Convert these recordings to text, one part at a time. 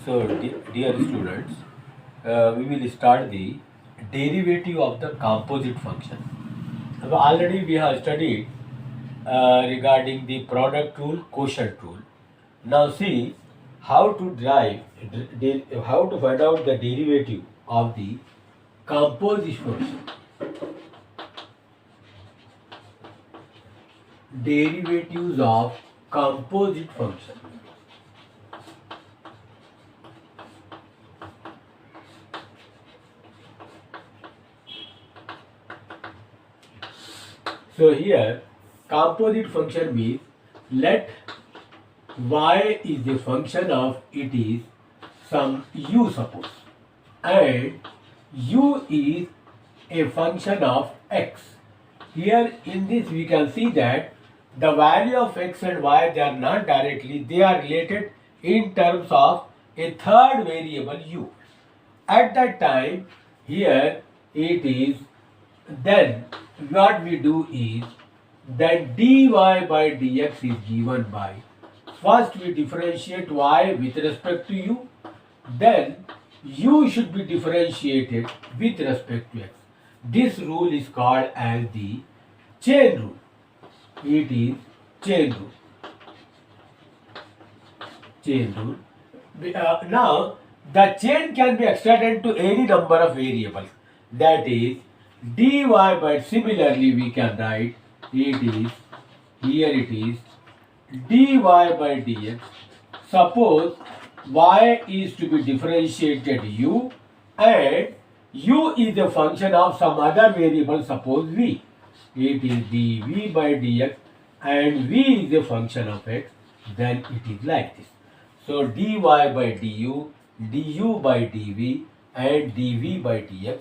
So, dear students, we will start the derivative of the composite function. So already we have studied regarding the product rule, quotient rule. Now see how to how to find out the derivative of the composite function. Derivatives of composite function. So here composite function means let y is the function of it is some u suppose, and u is a function of x. Here in this we can see that the value of x and y, they are not directly, they are related in terms of a third variable u. At that time here it is, then what we do is that dy by dx is given by, first we differentiate y with respect to u, then u should be differentiated with respect to x. This rule is called as the chain rule. It is chain rule. Chain rule. Now the chain can be extended to any number of variables. That is dy by, similarly we can write it is, here it is dy by dx. Suppose y is to be differentiated u, and u is a function of some other variable, suppose v. It is dv by dx, and v is a function of x, then it is like this. So dy by du, du by dv, and dv by dx,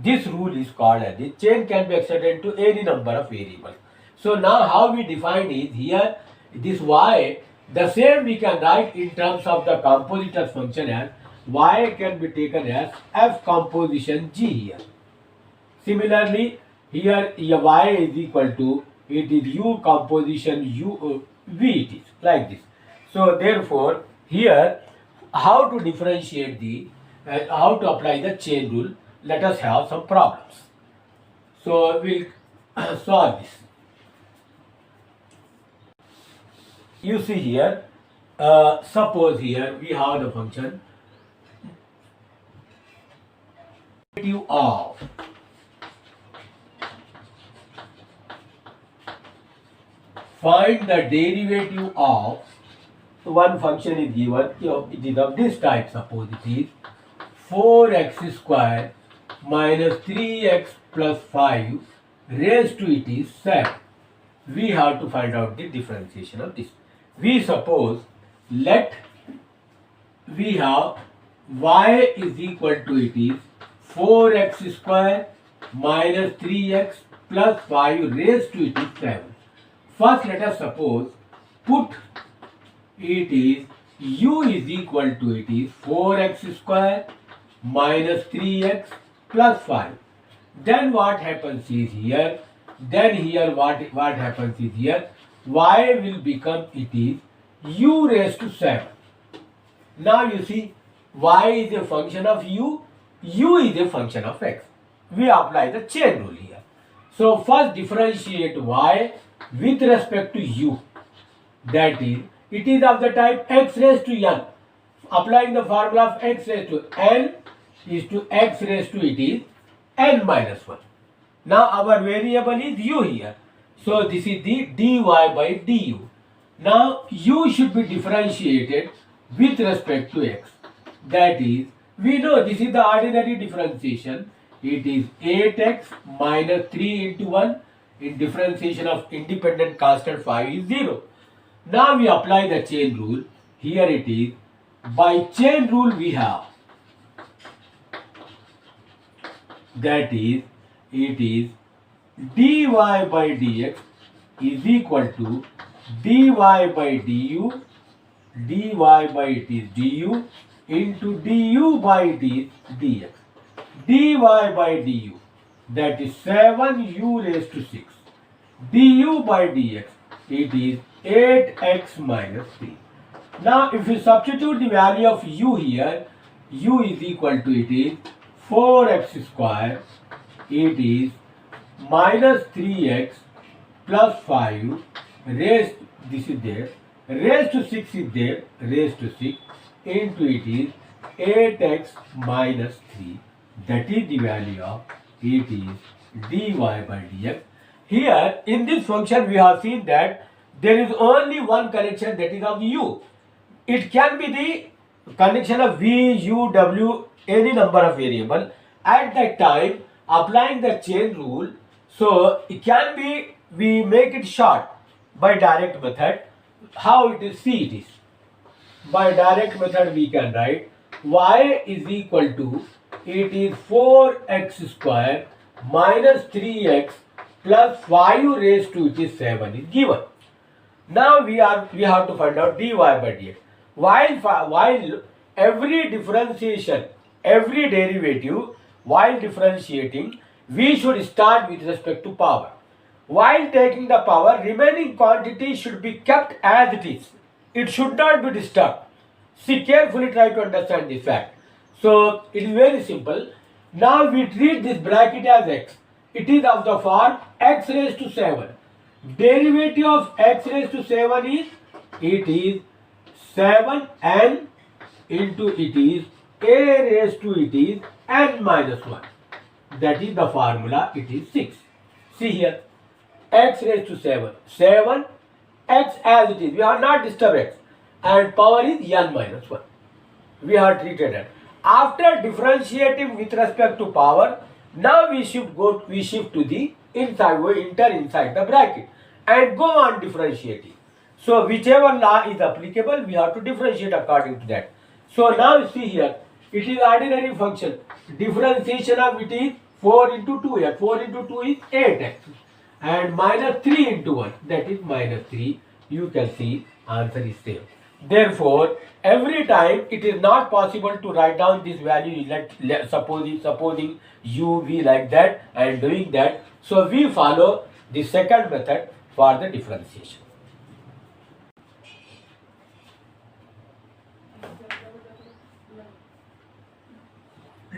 this rule is called as the chain can be extended to any number of variables. So now how we define is, here this y, the same we can write in terms of the compositor function as y can be taken as f composition g here. Similarly here y is equal to, it is u composition u v, it is like this. So therefore here how to differentiate the how to apply the chain rule, let us have some problems. So we'll solve this. You see here, suppose here we have the function derivative of find the derivative of one function is given, it is of this type. Suppose it is 4x square minus 3x plus 5 raised to it is 7. We have to find out the differentiation of this. We suppose let we have y is equal to, it is 4x square minus 3x plus 5 raised to it is 7. First let us suppose put it is u is equal to, it is 4x square minus 3x plus 5. Then what happens is here, then here what happens is here, y will become, it is u raised to 7. Now you see, y is a function of u, u is a function of x. We apply the chain rule here. So first differentiate y with respect to u, that is, it is of the type x raised to n. Applying the formula of x raised to n is to x raised to, it is n minus 1. Now our variable is u here. So this is the dy by du. Now u should be differentiated with respect to x. That is, we know this is the ordinary differentiation. It is 8x minus 3 into 1. In differentiation of independent constant 5 is 0. Now we apply the chain rule. Here it is, by chain rule we have, that is, it is dy by dx is equal to dy by du, dy by it is du into du by it is dx. Dy by du, that is 7u raised to 6. Du by dx, it is 8x minus 3. Now if you substitute the value of u here, u is equal to, it is 4x square, it is minus 3x plus 5 raised, this is there, raised to 6 is there, raised to 6 into, it is 8x minus 3, that is the value of, it is dy by dx. Here in this function we have seen that there is only one connection, that is of u. It can be the connection of v, u, w, any number of variable. At that time, applying the chain rule, so it can be, we make it short by direct method. How it is? See, it is by direct method we can write y is equal to, it is 4x square minus 3x plus 5 raised to, it is 7 is given. Now we have to find out dy by dx. While every differentiation, every derivative, while differentiating, we should start with respect to power. While taking the power, remaining quantity should be kept as it is. It should not be disturbed. See, carefully try to understand this fact. So it is very simple. Now we treat this bracket as x. It is of the form x raised to 7. Derivative of x raised to 7 is, it is 7n into, it is a raised to, it is n minus 1. That is the formula, it is 6. See here, x raised to 7. 7, x as it is. We have not disturbed x. And power is n minus 1. We have treated it. After differentiating with respect to power, now we shift to the inside, we enter inside the bracket and go on differentiating. So whichever law is applicable, we have to differentiate according to that. So now see here, it is ordinary function. Differentiation of it is 4 into 2 here. 4 into 2 is 8x. And minus 3 into 1, that is minus 3. You can see answer is same. Therefore, every time it is not possible to write down this value, supposing u, v like that and doing that. So we follow the second method for the differentiation.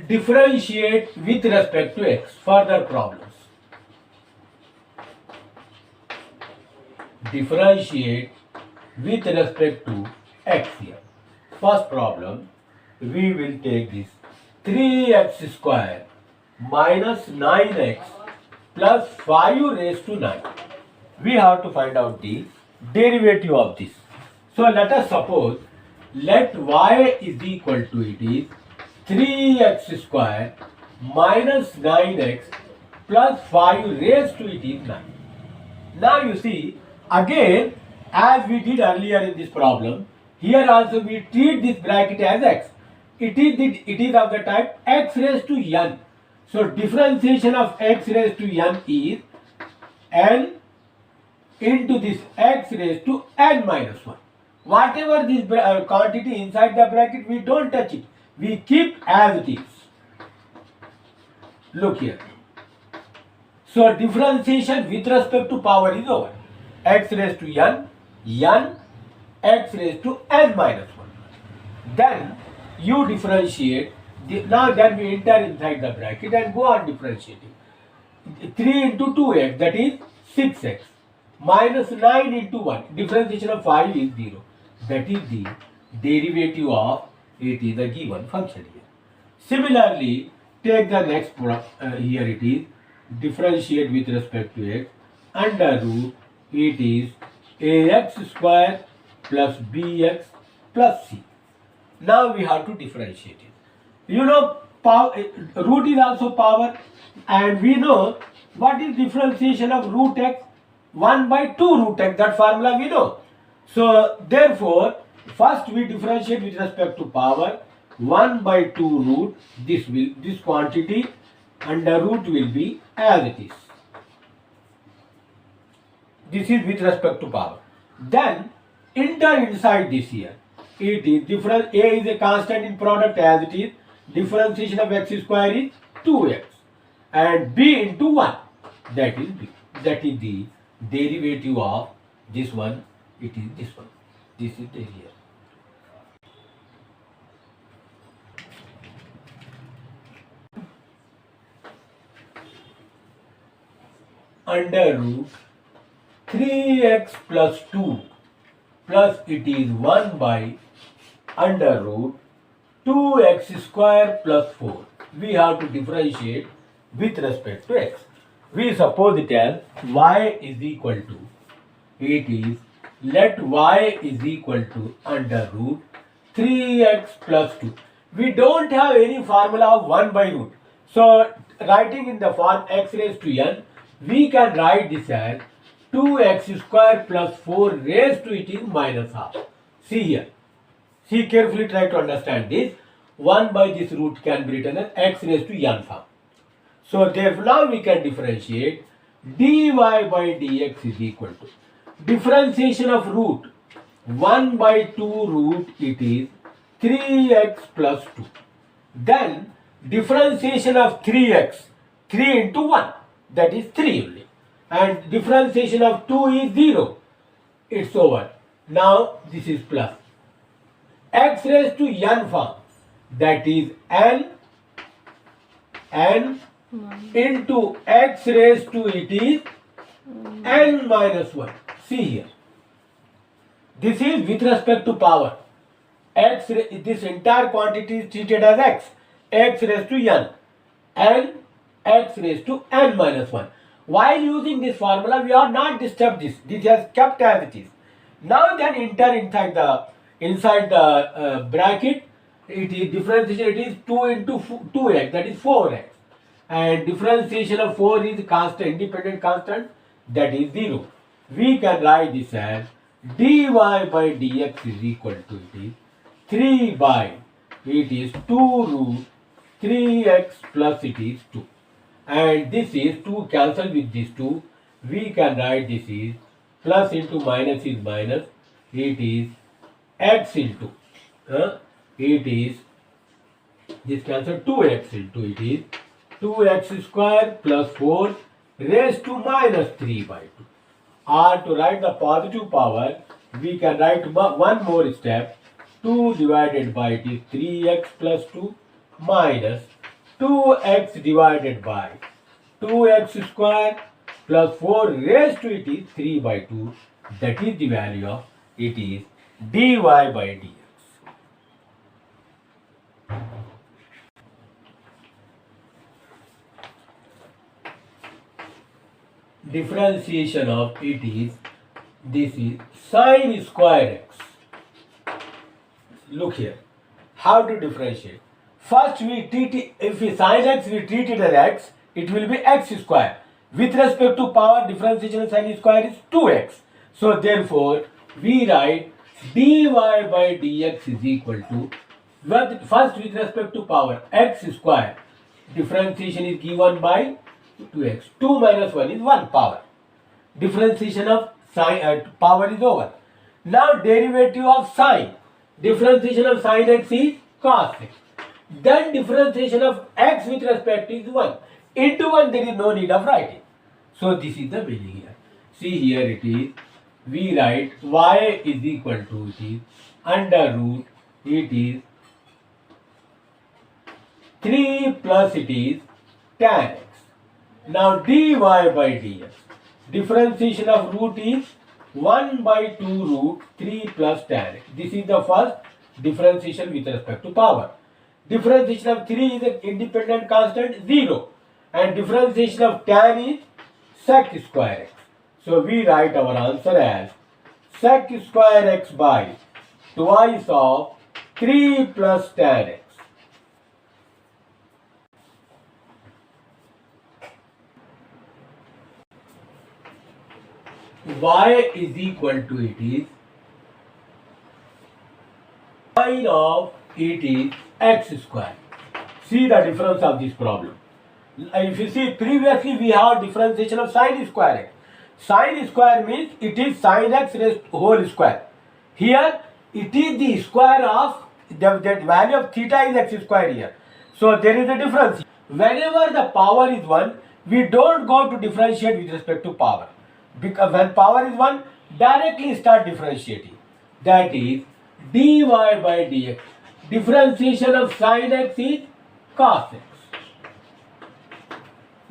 Differentiate with respect to x. Further problems. Differentiate with respect to x here. First problem, we will take this 3x square minus 9x plus 5 raised to 9. We have to find out the derivative of this. So let us suppose, let y is equal to, it is 3x square minus 9x plus 5 raised to, it is 9. Now you see, again, as we did earlier in this problem, here also we treat this bracket as x. It is of the type x raised to n. So differentiation of x raised to n is n into this x raised to n minus 1. Whatever this quantity inside the bracket, we don't touch it. We keep as it is. Look here. So differentiation with respect to power is over. X raised to n, x raised to n minus 1. Then you differentiate, then we enter inside the bracket and go on differentiating. 3 into 2x, that is 6x, minus 9 into 1, differentiation of 5 is 0. That is the derivative of, it is the given function here. Similarly, take the next here it is, differentiate with respect to x, under root, it is ax square plus bx plus c. Now we have to differentiate it. You know, root is also power, and we know what is differentiation of root x? 1 by 2 root x, that formula we know. So therefore, first we differentiate with respect to power. 1 by 2 root, this quantity under root will be as it is. This is with respect to power. Then enter inside this here. It is different. A is a constant in product as it is. Differentiation of x square is 2x. And b into 1. That is b. That is the derivative of this one. It is this one. This is the here. under root 3x plus 2 plus it is 1 by under root 2x square plus 4. We have to differentiate with respect to x. We suppose it as y is equal to, it is, let y is equal to under root 3x plus 2. We don't have any formula of 1 by root. So, writing in the form x raised to n, we can write this as 2x square plus 4 raised to it is minus half. See here. See carefully, try to understand this. 1 by this root can be written as x raised to n form. So, therefore, now we can differentiate dy by dx is equal to differentiation of root 1 by 2 root it is 3x plus 2. Then differentiation of 3x, 3 into 1, that is 3 only. And differentiation of 2 is 0. It's over. Now this is plus. X raised to n form, that is n into x raised to it is n minus 1. See here. This is with respect to power. X, this entire quantity is treated as x raised to n x raised to n minus 1. While using this formula, we are not disturbed this. This has kept as it is. Now then enter inside the bracket, it is differentiation, it is 2 into 2x, that is 4x. And differentiation of 4 is constant, independent constant, that is 0. We can write this as dy by dx is equal to it is 3 by it is 2 root 3x plus it is 2. And this is 2 cancel with this 2. We can write this is plus into minus is minus. It is x into it is this cancel 2x into it is 2x square plus 4 raised to minus 3 by 2. Or to write the positive power, we can write one more step. 2 divided by it is 3x plus 2 minus 2x divided by 2x square plus 4 raised to it is 3 by 2. That is the value of it is dy by dx. Differentiation of it is, this is sine square x. Look here, how to differentiate. First we treat it, if we sin x, we treat it as x, it will be x square. With respect to power, differentiation of sin square is 2x. So therefore, we write dy by dx is equal to, first with respect to power, x square, differentiation is given by 2x. 2 minus 1 is 1 power. Differentiation of sine power is over. Now derivative of sine. Differentiation of sine x is cos x. Then differentiation of x with respect is 1. Into 1 there is no need of writing. So this is the meaning here. See here it is, we write y is equal to it is under root it is 3 plus it is tan x. Now dy by dx. Differentiation of root is 1 by 2 root 3 plus tan x. This is the first differentiation with respect to power. Differentiation of 3 is an independent constant 0. And differentiation of tan is sec square x. So we write our answer as sec square x by twice of 3 plus tan x. Y is equal to it is sine of it is x square. See the difference of this problem. If you see previously we have differentiation of sine square x. Sine square means it is sine x raised to whole square. Here it is the square of the value of theta is x square here. So there is a difference. Whenever the power is 1, we don't go to differentiate with respect to power. Because when power is 1, directly start differentiating. That is dy by dx. Differentiation of sin x is cos x.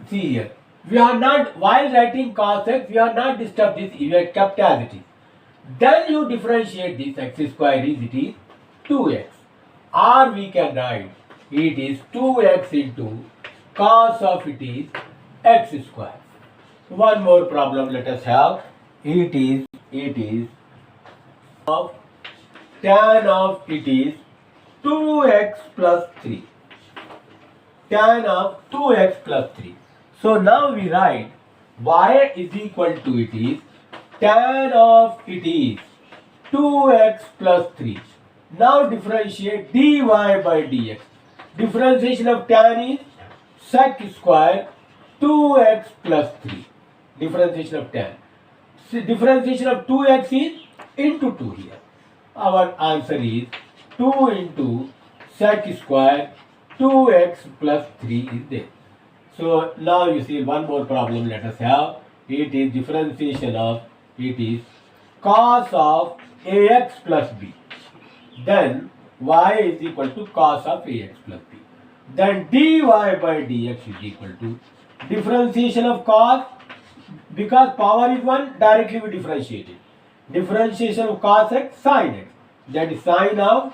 See here, We are not, while writing cos x, we are not disturbed this, we are kept as it is. Then you differentiate this x square is, it is 2x. Or we can write it is 2x into cos of it is x square. One more problem let us have. It is of tan of it is 2x plus 3. Tan of 2x plus 3. So now we write y is equal to it is tan of it is 2x plus 3. Now differentiate dy by dx. Differentiation of tan is sec square 2x plus 3. Differentiation of tan. So differentiation of 2x is into 2 here. Our answer is 2 into sec square 2x plus 3 is there. So now you see one more problem let us have. It is differentiation of it is cos of ax plus b. Then y is equal to cos of ax plus b. Then dy by dx is equal to differentiation of cos, because power is 1, directly we differentiate it. Differentiation of cos x sin x, that is sin of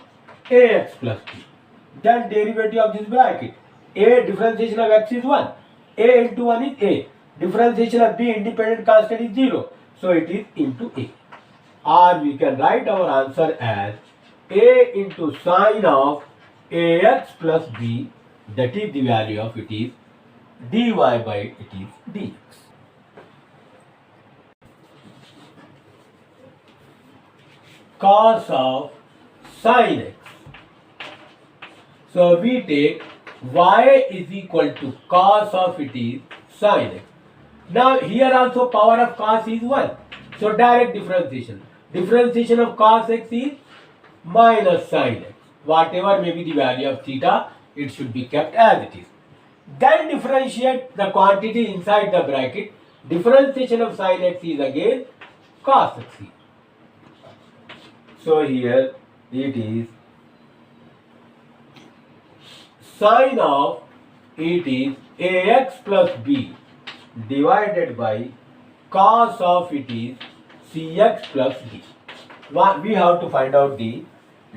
ax plus b. Then derivative of this bracket. A differentiation of x is 1. A into 1 is a. Differentiation of b independent constant is 0. So it is into a. Or we can write our answer as a into sine of ax plus b, that is the value of it is dy by it is dx. Cos of sine x. So we take y is equal to cos of it is sine x. Now here also power of cos is 1. So direct differentiation. Differentiation of cos x is minus sine x. Whatever may be the value of theta, it should be kept as it is. Then differentiate the quantity inside the bracket. Differentiation of sine x is again cos x. So here it is sine of it is ax plus b divided by cos of it is cx plus d. We have to find out the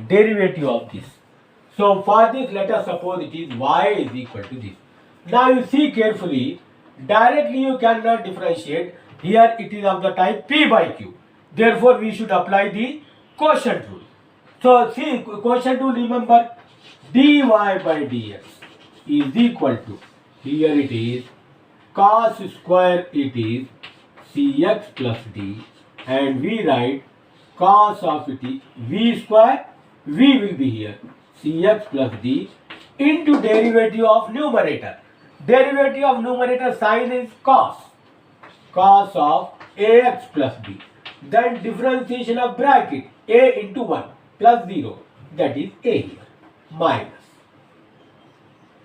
derivative of this. So for this, let us suppose it is y is equal to this. Now you see carefully, directly you cannot differentiate. Here it is of the type p by q. Therefore we should apply the quotient rule. So see, quotient rule, remember, dy by dx is equal to, here it is cos square it is cx plus d, and we write cos of it is v square, v will be here cx plus d into derivative of numerator. Derivative of numerator sign is cos of ax plus b. Then differentiation of bracket a into 1 plus 0, that is a here, minus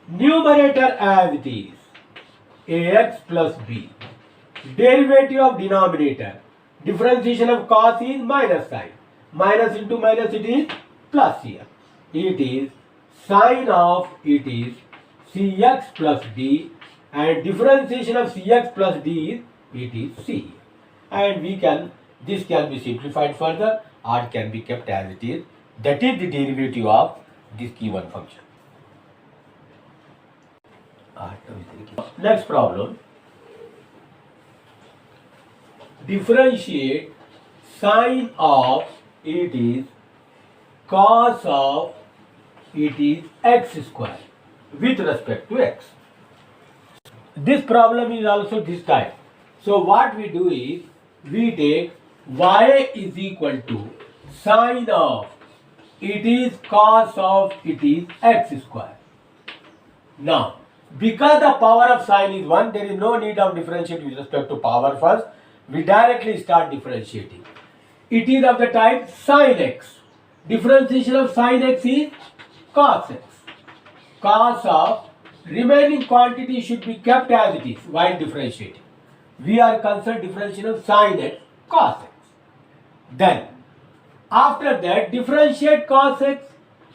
numerator as it is ax plus b. Derivative of denominator, differentiation of cos is minus sign. Minus into minus, it is plus here. It is sine of it is cx plus d, and differentiation of cx plus d is it is c. And we can, this can be simplified further or can be kept as it is. That is the derivative of this given function. Next problem. Differentiate sine of it is cos of it is x square with respect to x. This problem is also this type. So what we do is, we take y is equal to sine of it is cos of it is x square. Now, because the power of sine is 1, there is no need of differentiating with respect to power first. We directly start differentiating. It is of the type sine x. Differentiation of sine x is cos x. Cos of remaining quantity should be kept as it is while differentiating. We are concerned differentiation of sine x, cos x. Then, after that, differentiate cos x.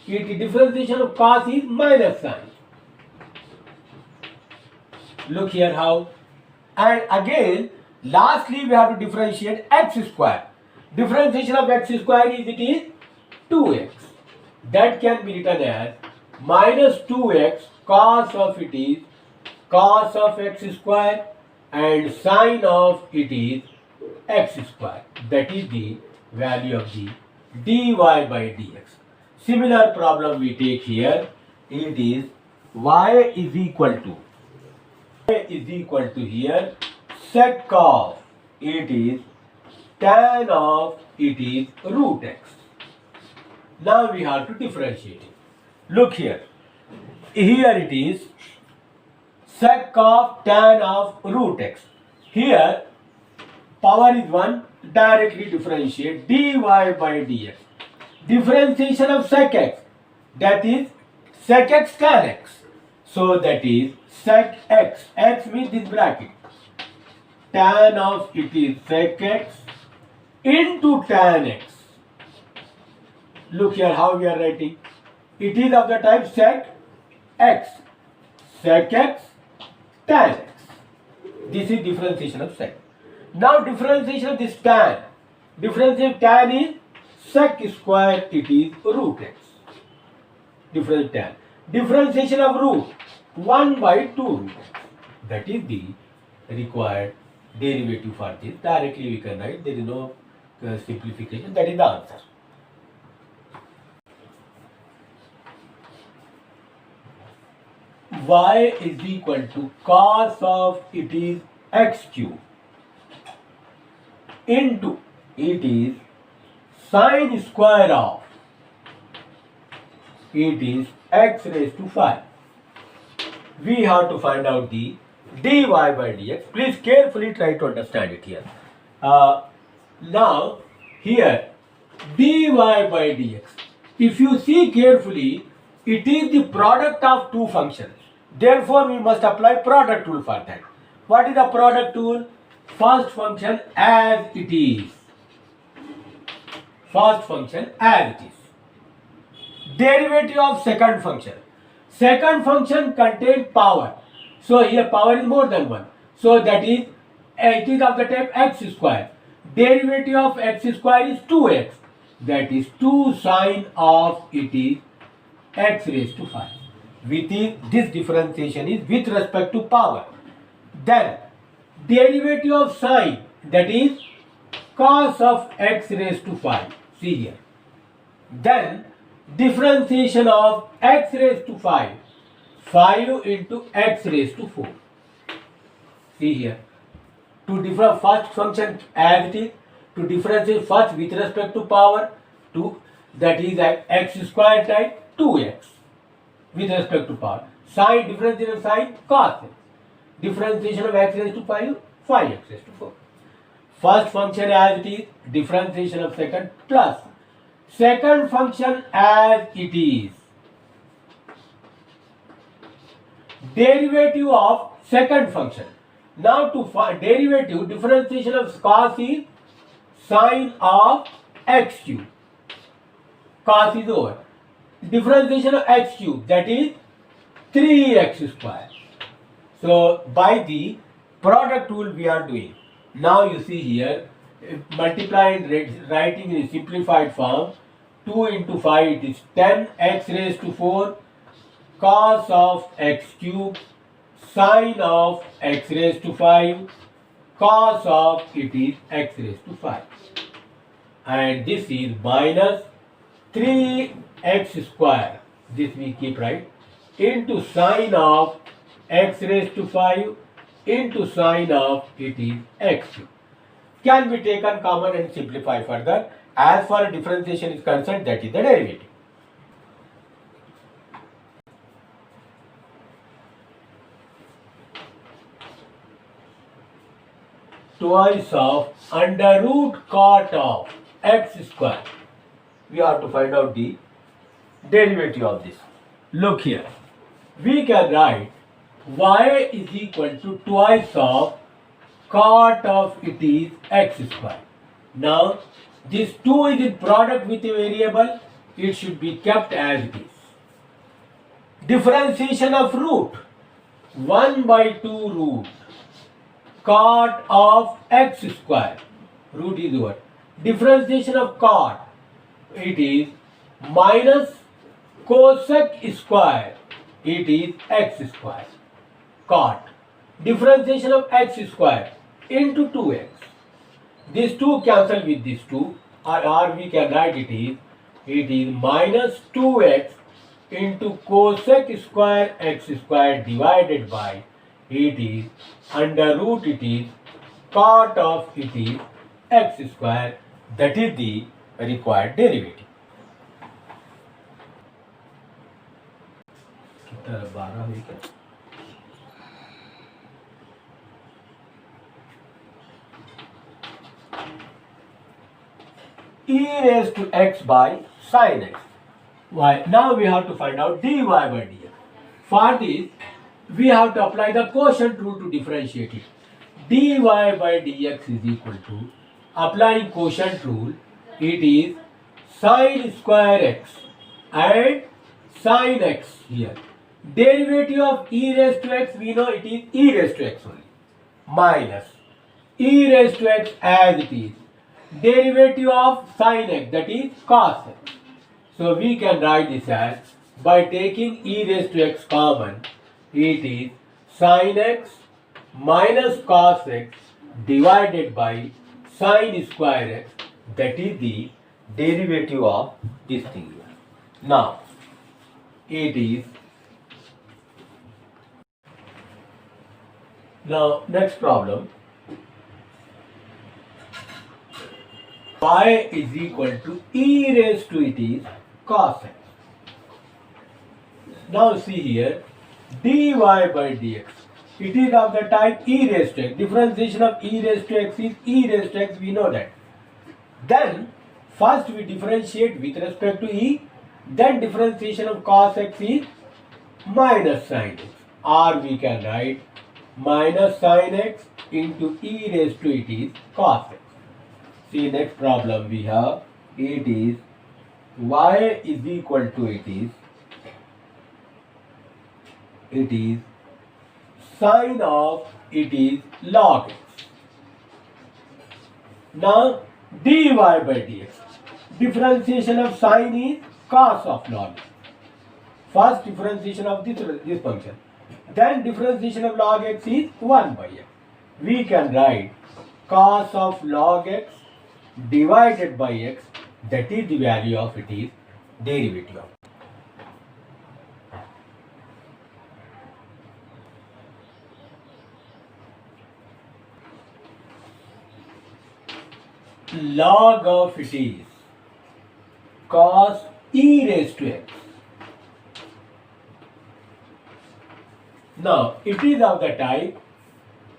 Differentiation of cos is minus sine. Look here how. And again, lastly, we have to differentiate x square. Differentiation of x square is, it is 2x. That can be written as minus 2x cos of it is cos of x square and sine of it is x square. That is the value of the dy by dx. Similar problem we take here. It is y is equal to here sec of it is tan of it is root x. Now we have to differentiate it. Look here. Here it is sec of tan of root x. Here power is 1, directly differentiate dy by dx. Differentiation of sec x, that is sec x tan x. So that is sec x, x with this bracket, tan of it is sec x into tan x. Look here how we are writing. It is of the type sec x, tan x. This is differentiation of sec. Now differentiation of this tan. Differentiation of tan is sec square it is root x. Differentiation tan. Differentiation of root 1 by 2 root x. That is the required derivative for this. Directly we can write. There is no simplification. That is the answer. Y is equal to cos of it is x cube into it is sine square of it is x raised to 5. We have to find out the dy by dx. Please carefully try to understand it here. Now here dy by dx. If you see carefully, it is the product of two functions. Therefore, we must apply product rule for that. What is the product rule? First function as it is. First function as it is. Derivative of second function. Second function contains power. So here power is more than 1. So that is, it is of the type x square. Derivative of x square is 2x. That is 2 sine of it is x raised to 5. This differentiation is with respect to power. Then derivative of sine, that is cos of x raised to 5. See here. Then differentiation of x raised to 5. 5 into x raised to 4. See here. To differ first function as it is, to differentiate first with respect to power, to that is x square type 2x with respect to power. Sine, differentiation of sine, cos x. Differentiation of x raised to 5, 5x raised to 4. First function as it is, differentiation of second plus second function as it is. Derivative of second function. Now to find derivative, differentiation of cos is sine of x cube. Cos is over. Differentiation of x cube, that is 3x square. So by the product rule we are doing. Now you see here, multiply and writing in simplified form. 2 into 5 it is 10x raised to 4 cos of x cube sine of x raised to 5 cos of it is x raised to 5. And this is minus 3x square. This we keep right into sine of x raised to 5 into sine of it is x cube. Can be taken common and simplify further. As far as differentiation is concerned, that is the derivative. Twice of under root cot of x square. We have to find out the derivative of this. Look here. We can write y is equal to twice of cot of it is x square. Now this 2 is in product with a variable. It should be kept as it is. Differentiation of root 1 by 2 root cot of x square. Root is what? Differentiation of cot. It is minus cosec square. It is x square. Cot. Differentiation of x square into 2x. These two cancel with these two, or we can write it is minus 2x into cosec square x square divided by it is under root it is cot of it is x square. That is the required derivative. कितना 12 हुई क्या? E raised to x by sin x. Why? Now we have to find out dy by dx. For this, we have to apply the quotient rule to differentiate it. Dy by dx is equal to, applying quotient rule, it is sin square x and sin x here. Derivative of e raised to x, we know it is e raised to x only. Minus e raised to x as it is. Derivative of sin x, that is cos x. So we can write this as, by taking e raised to x common, it is sin x minus cos x divided by sin square x. That is the derivative of this thing here. Now, it is, now next problem. Y is equal to e raised to it is cos x. Now see here, dy by dx. It is of the type e raised to x. Differentiation of e raised to x is e raised to x, we know that. Then, first we differentiate with respect to e, then differentiation of cos x is minus sin x. Or we can write minus sin x into e raised to it is cos x. See, next problem we have, it is y is equal to it is sine of it is log x. Now dy by dx. Differentiation of sine is cos of log x. First differentiation of this function. Then differentiation of log x is 1 by x. We can write cos of log x divided by x, that is the value of it is derivative of. Log of it is cos e raised to x. Now it is of the type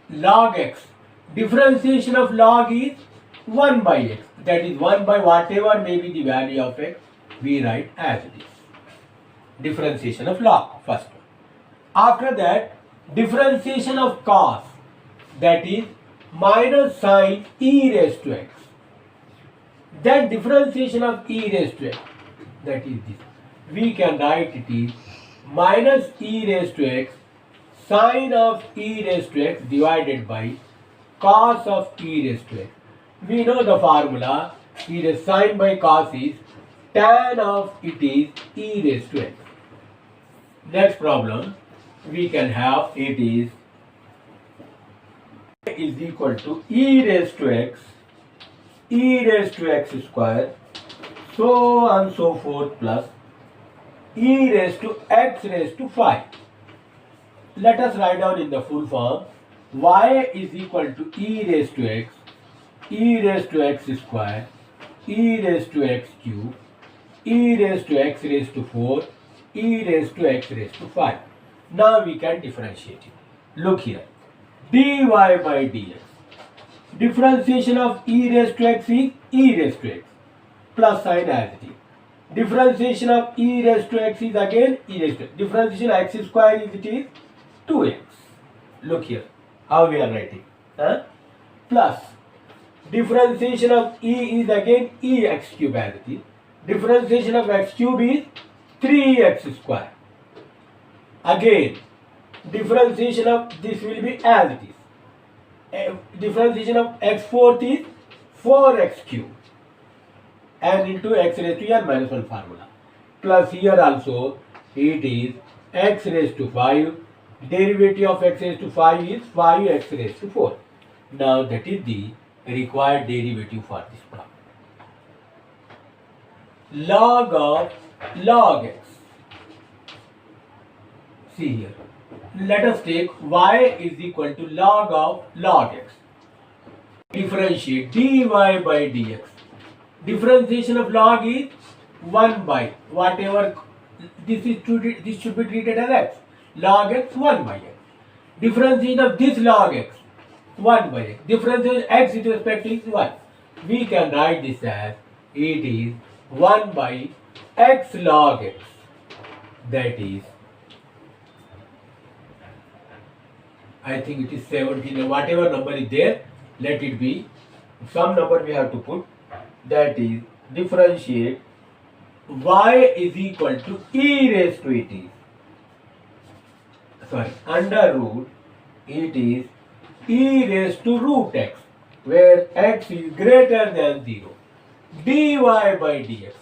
log x. Differentiation of log is 1 by x, that is 1 by whatever may be the value of x, we write as it is. Differentiation of log, first one. After that, differentiation of cos, that is minus sin e raised to x. Then differentiation of e raised to x, that is this. We can write it is minus e raised to x sin of e raised to x divided by cos of e raised to x. We know the formula, it is sin by cos is tan of it is e raised to x. Next problem, we can have it is equal to e raised to x square, so on so forth, plus e raised to x raised to 5. Let us write down in the full form. Y is equal to e raised to x square, e raised to x cube, e raised to x raised to 4, e raised to x raised to 5. Now we can differentiate it. Look here, dy by dx. Differentiation of e raised to x is e raised to x plus sign as it is. Differentiation of e raised to x is again e raised to x. Differentiation of x square is it is 2x. Look here how we are writing. Plus differentiation of e is again e x cube as it is. Differentiation of x cube is 3x square. Again differentiation of this will be as it is. differentiation of x fourth is 4x cube n into x raised to n minus 1 formula. Plus here also it is x raised to 5. Derivative of x raised to 5 is 5x raised to 4. Now that is the required derivative for this problem. Log of log x. See here. Let us take y is equal to log of log x. Differentiate dy by dx. Differentiation of log is 1 by whatever this should be treated as x. Log x 1 by x. Differentiation of this log x 1 by x. Differentiation x with respect to is 1. We can write this as it is 1 by x log x. That is, I think it is 17, whatever number is there, let it be some number we have to put. That is, differentiate y is equal to e raised to it is, sorry, under root it is e raised to root x, where x is greater than 0, dy by dx.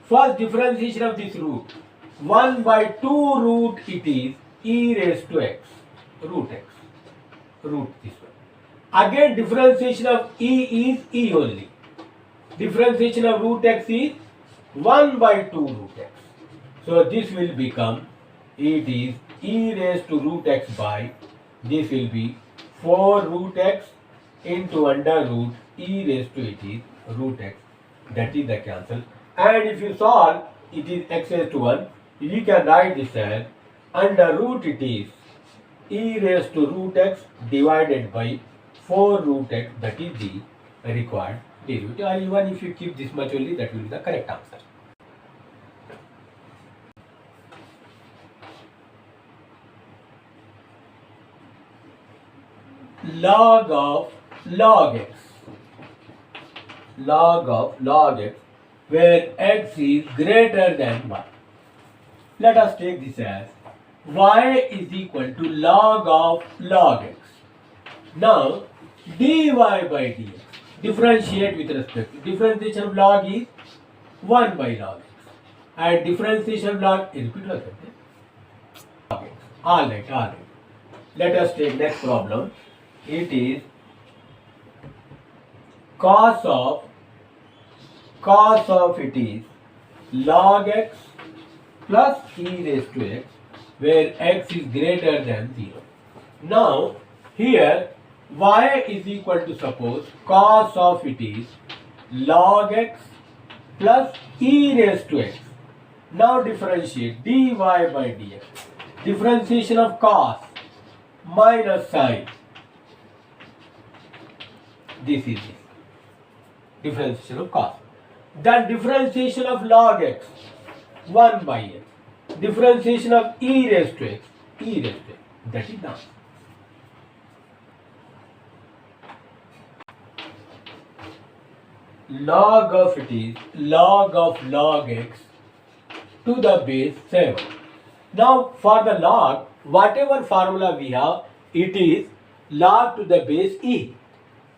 First differentiation of this root, 1 by 2 root it is e raised to x, root x, root this one. Again differentiation of e is e only. Differentiation of root x is 1 by 2 root x. So this will become, it is e raised to root x by, this will be 4 root x into under root e raised to it is root x. That is the cancel. And if you solve, it is x raised to 1. You can write this as under root it is e raised to root x divided by 4 root x. That is the required derivative. Or even if you keep this much only, that will be the correct answer. Log of log x. Log of log x, where x is greater than 1. Let us take this as y is equal to log of log x. Now dy by dx. Differentiate with respect to differentiation of log is 1 by log x, and differentiation of log is log x. All right. Let us take next problem. It is cos of it is log x plus e raised to x, where x is greater than 0. Now here y is equal to, suppose cos of it is log x plus e raised to x. Now differentiate dy by dx. Differentiation of cos minus sine. This is this. Differentiation of cos. Then differentiation of log x 1 by x. Differentiation of e raised to x, e raised to x. That is done. Log of it is log of log x to the base 7. Now for the log, whatever formula we have, it is log to the base e.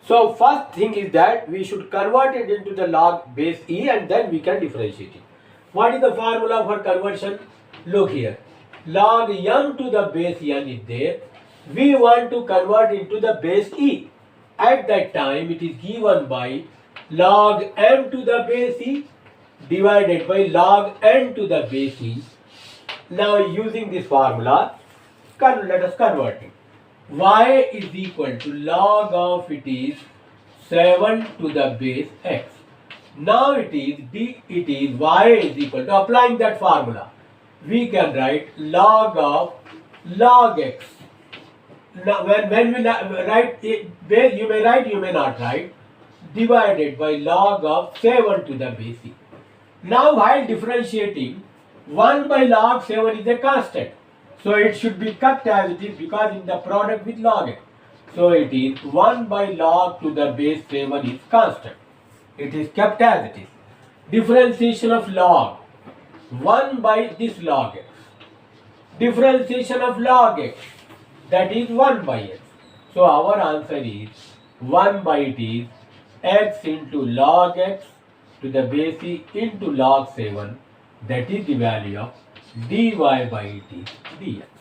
So first thing is that we should convert it into the log base e, and then we can differentiate it. What is the formula for conversion? Look here. Log m to the base n is there. We want to convert into the base e. At that time it is given by log m to the base e divided by log n to the base e. Now using this formula, let us convert it. Y is equal to log of it is 7 to the base x. Now it is y is equal to, applying that formula, we can write log of log x. Now when we write it, you may write, you may not write, divided by log of 7 to the base e. Now while differentiating, 1 by log 7 is a constant. So it should be kept as it is, because in the product with log x. So it is 1 by log to the base 7 is constant. It is kept as it is. Differentiation of log 1 by this log x. Differentiation of log x, that is 1 by x. So our answer is 1 by it is x into log x to the base e into log 7. That is the value of dy by it is dx.